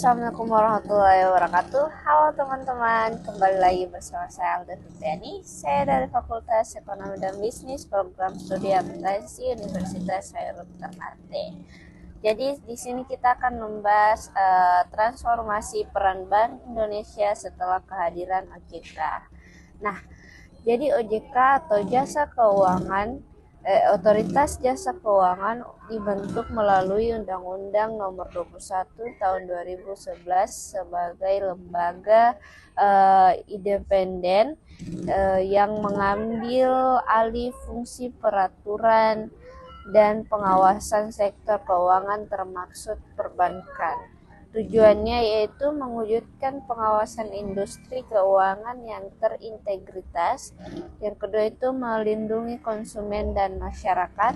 Assalamualaikum warahmatullahi wabarakatuh. Halo teman-teman, kembali lagi bersama saya Alda Fitriani. Saya dari Fakultas Ekonomi dan Bisnis, Program Studi Akuntansi Universitas Khairul Ternate. Jadi di sini kita akan membahas transformasi peran Bank Indonesia setelah kehadiran OJK. Nah, jadi OJK atau Jasa Keuangan Otoritas Jasa Keuangan dibentuk melalui Undang-Undang Nomor 21 Tahun 2011 sebagai lembaga independen yang mengambil alih fungsi peraturan dan pengawasan sektor keuangan termasuk perbankan. Tujuannya yaitu mewujudkan pengawasan industri keuangan yang terintegritas. Yang kedua itu melindungi konsumen dan masyarakat.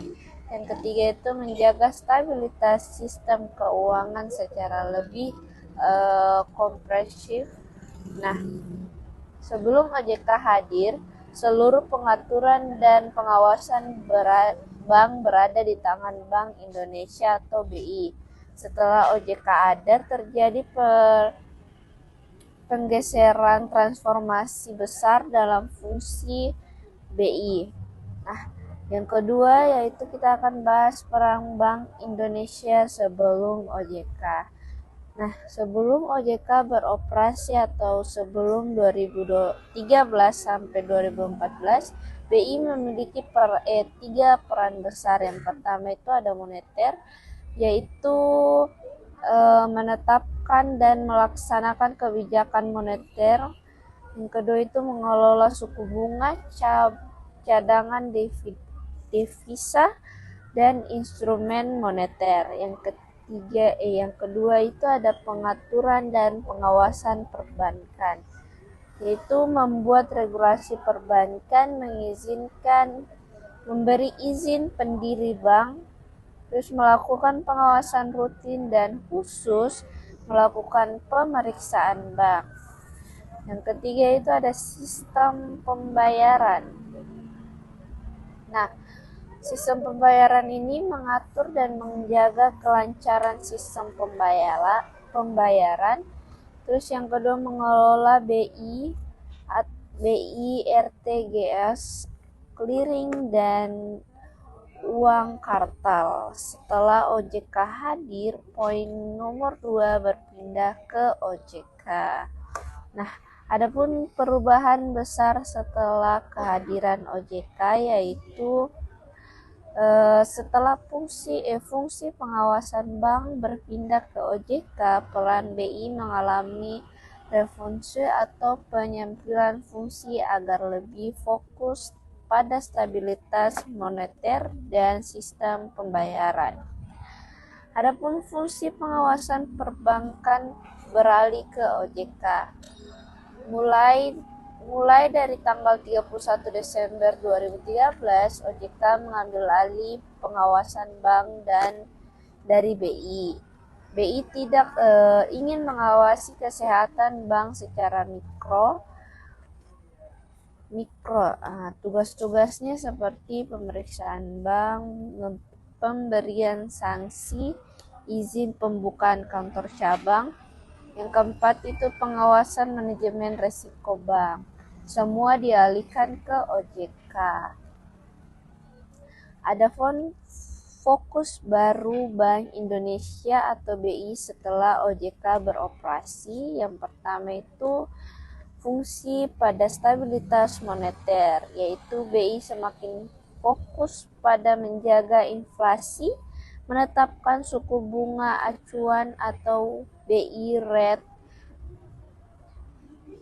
Yang ketiga itu menjaga stabilitas sistem keuangan secara lebih komprehensif. Nah, sebelum OJK hadir, seluruh pengaturan dan pengawasan bank berada di tangan Bank Indonesia atau BI. Setelah OJK ada, terjadi penggeseran transformasi besar dalam fungsi BI. Nah, yang kedua yaitu kita akan bahas peran Bank Indonesia sebelum OJK. Nah, sebelum OJK beroperasi atau sebelum 2013 sampai 2014, BI memiliki tiga peran besar. Yang pertama itu ada moneter, yaitu menetapkan dan melaksanakan kebijakan moneter. Yang kedua itu mengelola suku bunga, cadangan devisa, dan instrumen moneter. Yang kedua itu ada pengaturan dan pengawasan perbankan, yaitu membuat regulasi perbankan, memberi izin pendiri bank, terus melakukan pengawasan rutin dan khusus melakukan pemeriksaan bank. Yang ketiga itu ada sistem pembayaran. Nah, sistem pembayaran ini mengatur dan menjaga kelancaran sistem pembayaran. Terus yang kedua mengelola BI, RTGS, clearing dan uang kartal. Setelah OJK hadir, poin nomor 2 berpindah ke OJK. Nah, adapun perubahan besar setelah kehadiran OJK yaitu setelah fungsi pengawasan bank berpindah ke OJK, peran BI mengalami refungsi atau penyempilan fungsi agar lebih fokus pada stabilitas moneter dan sistem pembayaran. Adapun fungsi pengawasan perbankan beralih ke OJK. Mulai dari tanggal 31 Desember 2013, OJK mengambil alih pengawasan bank dan dari BI. BI tidak ingin mengawasi kesehatan bank secara mikro. Tugas-tugasnya seperti pemeriksaan bank, pemberian sanksi, izin pembukaan kantor cabang. Yang keempat itu pengawasan manajemen risiko bank. Semua dialihkan ke OJK. Ada fokus baru Bank Indonesia atau BI setelah OJK beroperasi. Yang pertama itu fungsi pada stabilitas moneter, yaitu BI semakin fokus pada menjaga inflasi, menetapkan suku bunga acuan atau BI rate.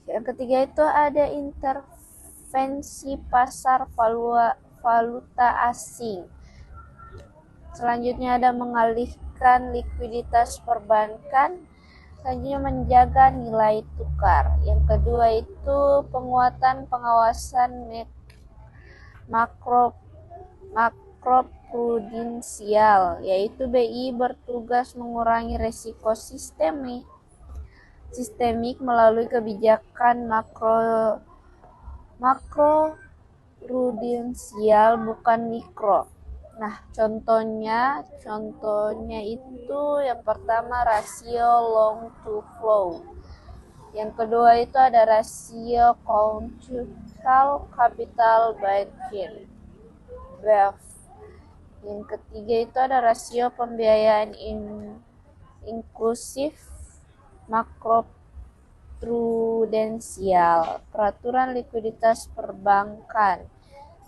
Yang ketiga itu ada intervensi pasar valuta asing. Selanjutnya ada mengalihkan likuiditas perbankan. Selanjutnya menjaga nilai tukar. Yang kedua itu penguatan pengawasan makroprudensial, yaitu BI bertugas mengurangi risiko sistemik melalui kebijakan makroprudensial bukan mikro. Nah, contohnya itu yang pertama rasio long to flow. Yang kedua itu ada rasio conjugal capital by BEF. Yang ketiga itu ada rasio pembiayaan inklusif makroprudensial, peraturan likuiditas perbankan.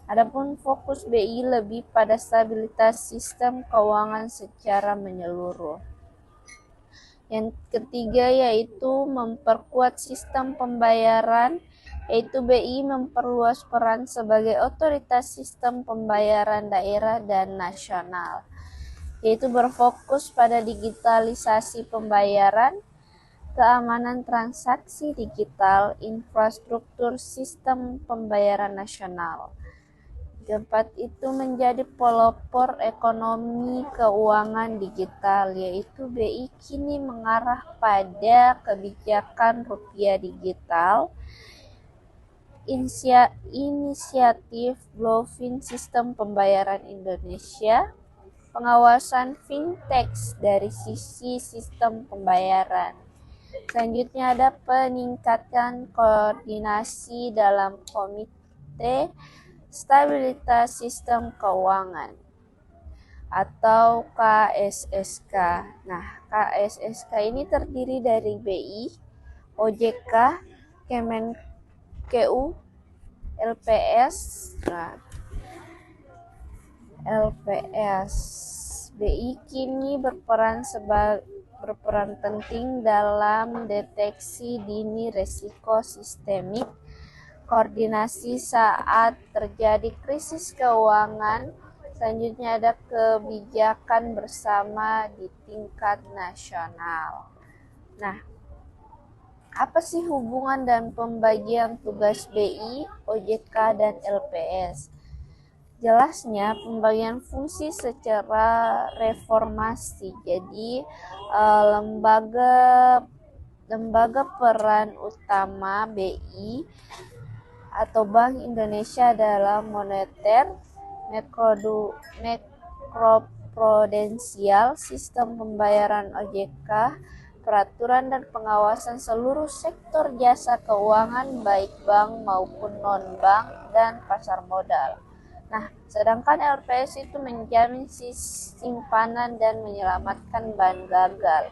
Adapun fokus BI lebih pada stabilitas sistem keuangan secara menyeluruh. Yang ketiga yaitu memperkuat sistem pembayaran, yaitu BI memperluas peran sebagai otoritas sistem pembayaran daerah dan nasional, yaitu berfokus pada digitalisasi pembayaran, keamanan transaksi digital, infrastruktur sistem pembayaran nasional. Keempat itu menjadi pelopor ekonomi keuangan digital, yaitu BI kini mengarah pada kebijakan rupiah digital, inisiatif Bluefin Sistem Pembayaran Indonesia, pengawasan fintech dari sisi sistem pembayaran. Selanjutnya ada peningkatan koordinasi dalam komite stabilitas sistem keuangan atau KSSK. Nah, KSSK ini terdiri dari BI, OJK, Kemenkeu, LPS. Nah, BI kini berperan penting dalam deteksi dini risiko sistemik, koordinasi saat terjadi krisis keuangan. Selanjutnya ada kebijakan bersama di tingkat nasional. Nah, apa sih hubungan dan pembagian tugas BI, OJK, dan LPS? Jelasnya pembagian fungsi secara reformasi. Jadi lembaga peran utama BI atau Bank Indonesia dalam moneter, makroprudensial, sistem pembayaran OJK, peraturan dan pengawasan seluruh sektor jasa keuangan baik bank maupun non-bank dan pasar modal. Nah, sedangkan LPS itu menjamin simpanan dan menyelamatkan bahan gagal.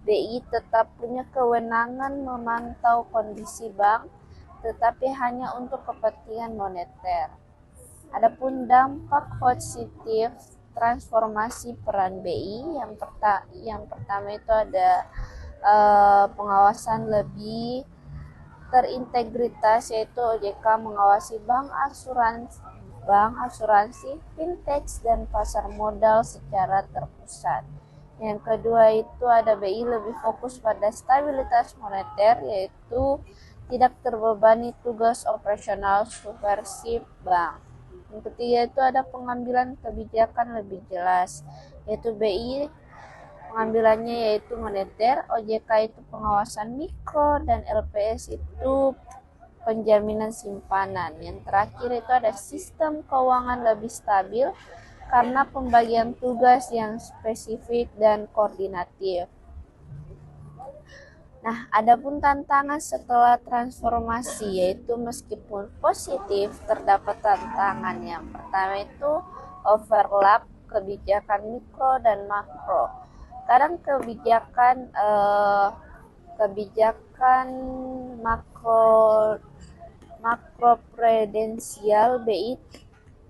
BI tetap punya kewenangan memantau kondisi bank, tetapi hanya untuk kepentingan moneter. Adapun dampak positif transformasi peran BI, yang pertama itu ada pengawasan lebih terintegritas, yaitu OJK mengawasi bank asuransi, fintech, dan pasar modal secara terpusat. Yang kedua itu ada BI lebih fokus pada stabilitas moneter, yaitu tidak terbebani tugas operasional subversif bank. Yang ketiga itu ada pengambilan kebijakan lebih jelas, yaitu BI pengambilannya yaitu moneter, OJK itu pengawasan mikro, dan LPS itu penjaminan simpanan. Yang terakhir itu ada sistem keuangan lebih stabil karena pembagian tugas yang spesifik dan koordinatif. Nah, adapun tantangan setelah transformasi, yaitu meskipun positif, terdapat tantangan. Yang pertama itu overlap kebijakan mikro dan makro. Kadang kebijakan makroprudensial BI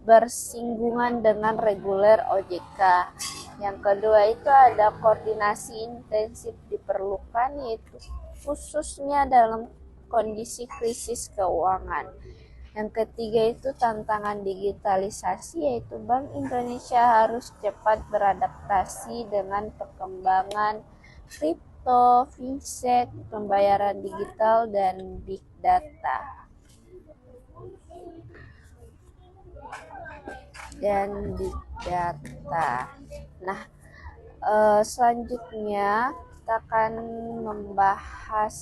bersinggungan dengan reguler OJK. Yang kedua itu ada koordinasi intensif diperlukan, yaitu khususnya dalam kondisi krisis keuangan. Yang ketiga itu tantangan digitalisasi, yaitu Bank Indonesia harus cepat beradaptasi dengan perkembangan kripto, fintech, pembayaran digital, dan big data. Nah, selanjutnya kita akan membahas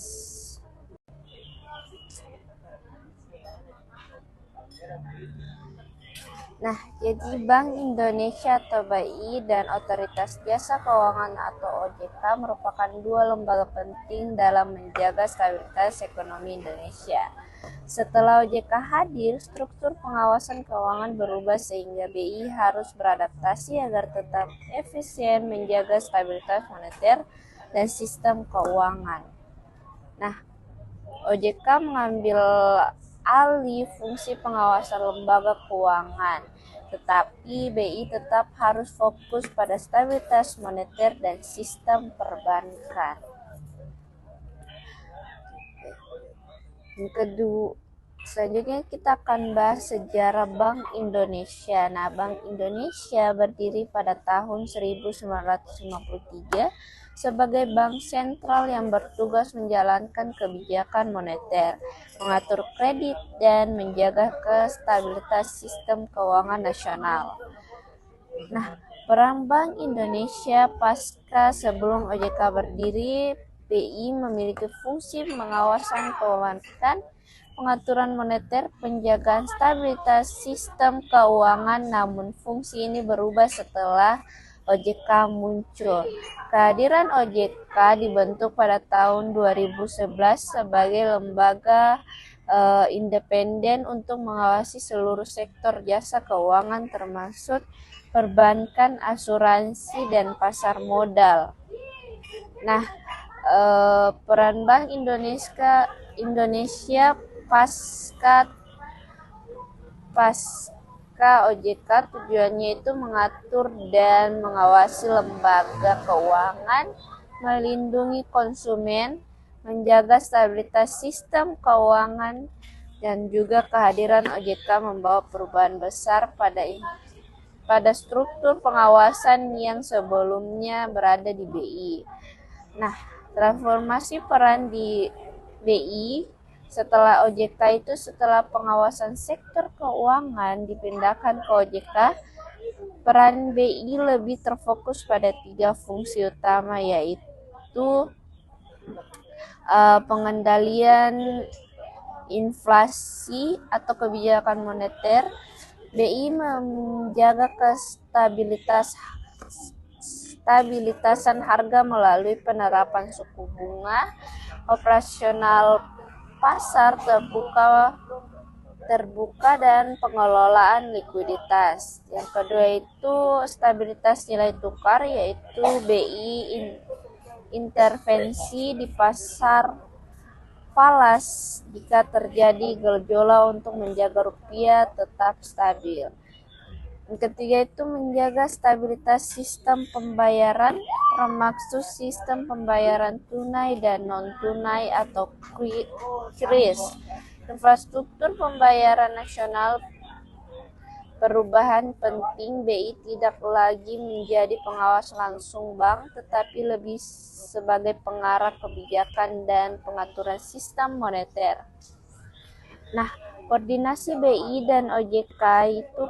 Nah, jadi Bank Indonesia atau BI dan Otoritas Jasa Keuangan atau OJK merupakan dua lembaga penting dalam menjaga stabilitas ekonomi Indonesia. Setelah OJK hadir, struktur pengawasan keuangan berubah sehingga BI harus beradaptasi agar tetap efisien menjaga stabilitas moneter dan sistem keuangan. Nah, OJK mengambil alih fungsi pengawasan lembaga keuangan, tetapi BI tetap harus fokus pada stabilitas moneter dan sistem perbankan. Selanjutnya kita akan bahas sejarah Bank Indonesia. Nah, Bank Indonesia berdiri pada tahun 1953 sebagai bank sentral yang bertugas menjalankan kebijakan moneter, mengatur kredit, dan menjaga stabilitas sistem keuangan nasional. Nah, peran Bank Indonesia pasca sebelum OJK berdiri, BI memiliki fungsi pengawasan perbankan, pengaturan moneter, penjagaan stabilitas sistem keuangan, namun fungsi ini berubah setelah OJK muncul. Kehadiran OJK dibentuk pada tahun 2011 sebagai lembaga independen untuk mengawasi seluruh sektor jasa keuangan termasuk perbankan, asuransi, dan pasar modal. Nah, peran Bank Indonesia pasca OJK tujuannya itu mengatur dan mengawasi lembaga keuangan, melindungi konsumen, menjaga stabilitas sistem keuangan, dan juga kehadiran OJK membawa perubahan besar pada struktur pengawasan yang sebelumnya berada di BI. Nah, transformasi peran di BI setelah OJK itu setelah pengawasan sektor keuangan dipindahkan ke OJK, peran BI lebih terfokus pada 3 fungsi utama, yaitu pengendalian inflasi atau kebijakan moneter. BI menjaga stabilitasan harga melalui penerapan suku bunga, operasional pasar terbuka dan pengelolaan likuiditas. Yang kedua itu stabilitas nilai tukar, yaitu BI intervensi di pasar falas jika terjadi gejolak untuk menjaga rupiah tetap stabil. Yang ketiga itu menjaga stabilitas sistem pembayaran, termaksud sistem pembayaran tunai dan non-tunai atau QRIS. Infrastruktur pembayaran nasional. Perubahan penting, BI tidak lagi menjadi pengawas langsung bank, tetapi lebih sebagai pengarah kebijakan dan pengaturan sistem moneter. Nah, koordinasi BI dan OJK itu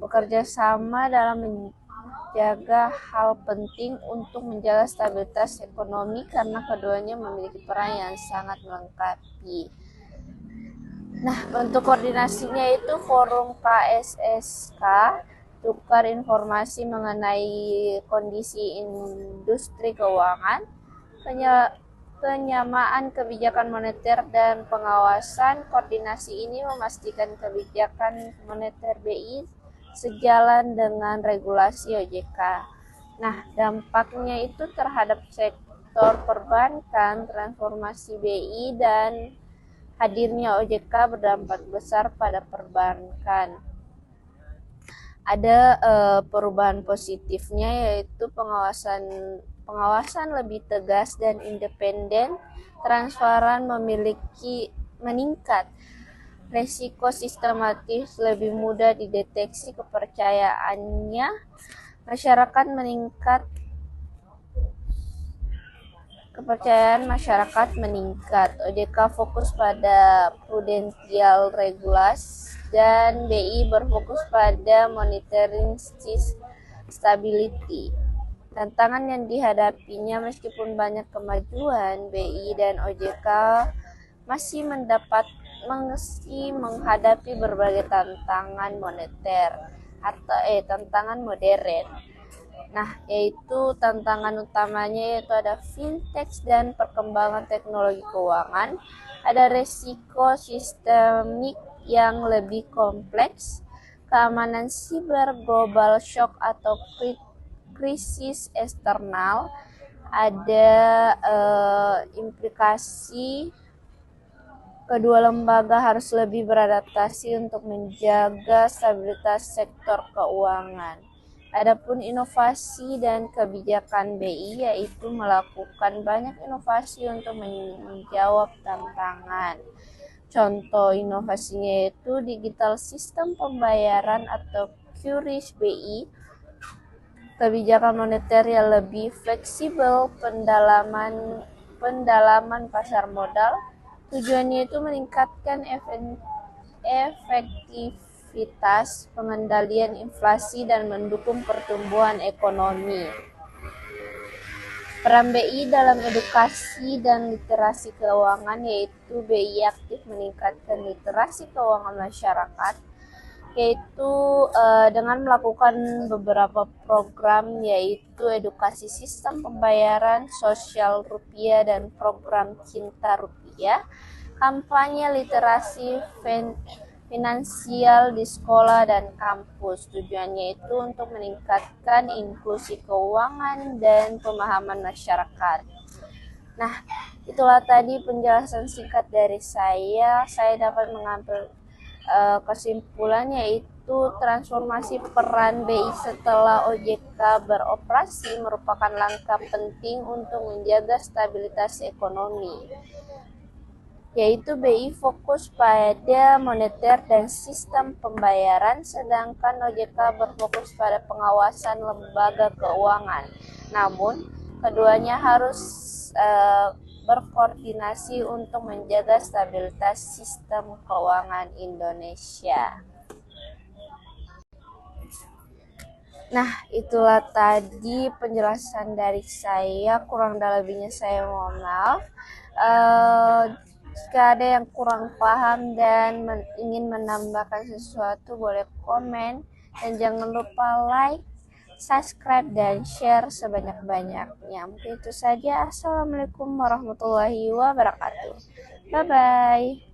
bekerja sama dalam menjaga hal penting untuk menjaga stabilitas ekonomi karena keduanya memiliki peran yang sangat melengkapi. Nah, bentuk koordinasinya itu forum KSSK, tukar informasi mengenai kondisi industri keuangan, penyamaan kebijakan moneter dan pengawasan. Koordinasi ini memastikan kebijakan moneter BI sejalan dengan regulasi OJK. Nah, dampaknya itu terhadap sektor perbankan, transformasi BI dan hadirnya OJK berdampak besar pada perbankan. Ada perubahan positifnya, yaitu pengawasan lebih tegas dan independen, transparan meningkat, resiko sistematis lebih mudah dideteksi, kepercayaannya masyarakat meningkat. OJK fokus pada prudensial regulasi dan BI berfokus pada monitoring stability. Tantangan yang dihadapinya, meskipun banyak kemajuan, BI dan OJK masih masih menghadapi berbagai tantangan moneter atau tantangan modern. Nah, yaitu tantangan utamanya yaitu ada fintech dan perkembangan teknologi keuangan, ada resiko sistemik yang lebih kompleks, keamanan siber, global shock atau krisis eksternal, ada implikasi kedua lembaga harus lebih beradaptasi untuk menjaga stabilitas sektor keuangan. Adapun inovasi dan kebijakan BI yaitu melakukan banyak inovasi untuk menjawab tantangan. Contoh inovasinya yaitu digital sistem pembayaran atau QRIS BI, kebijakan moneter yang lebih fleksibel, pendalaman pasar modal. Tujuannya itu meningkatkan efektivitas pengendalian inflasi dan mendukung pertumbuhan ekonomi. Peran BI dalam edukasi dan literasi keuangan yaitu BI aktif meningkatkan literasi keuangan masyarakat, yaitu dengan melakukan beberapa program yaitu edukasi sistem pembayaran, sosial rupiah, dan program Cinta Rupiah, kampanye literasi finansial di sekolah dan kampus. Tujuannya itu untuk meningkatkan inklusi keuangan dan pemahaman masyarakat. Nah, itulah tadi penjelasan singkat dari saya. Saya dapat mengambil kesimpulan yaitu transformasi peran BI setelah OJK beroperasi merupakan langkah penting untuk menjaga stabilitas ekonomi, yaitu BI fokus pada moneter dan sistem pembayaran, sedangkan OJK berfokus pada pengawasan lembaga keuangan. Namun, keduanya harus berkoordinasi untuk menjaga stabilitas sistem keuangan Indonesia. Nah, itulah tadi penjelasan dari saya. Kurang dan lebihnya saya mohon maaf. Jika ada yang kurang paham dan ingin menambahkan sesuatu, boleh komen. Dan jangan lupa like, subscribe, dan share sebanyak-banyaknya. Mungkin itu saja. Assalamualaikum warahmatullahi wabarakatuh. Bye-bye.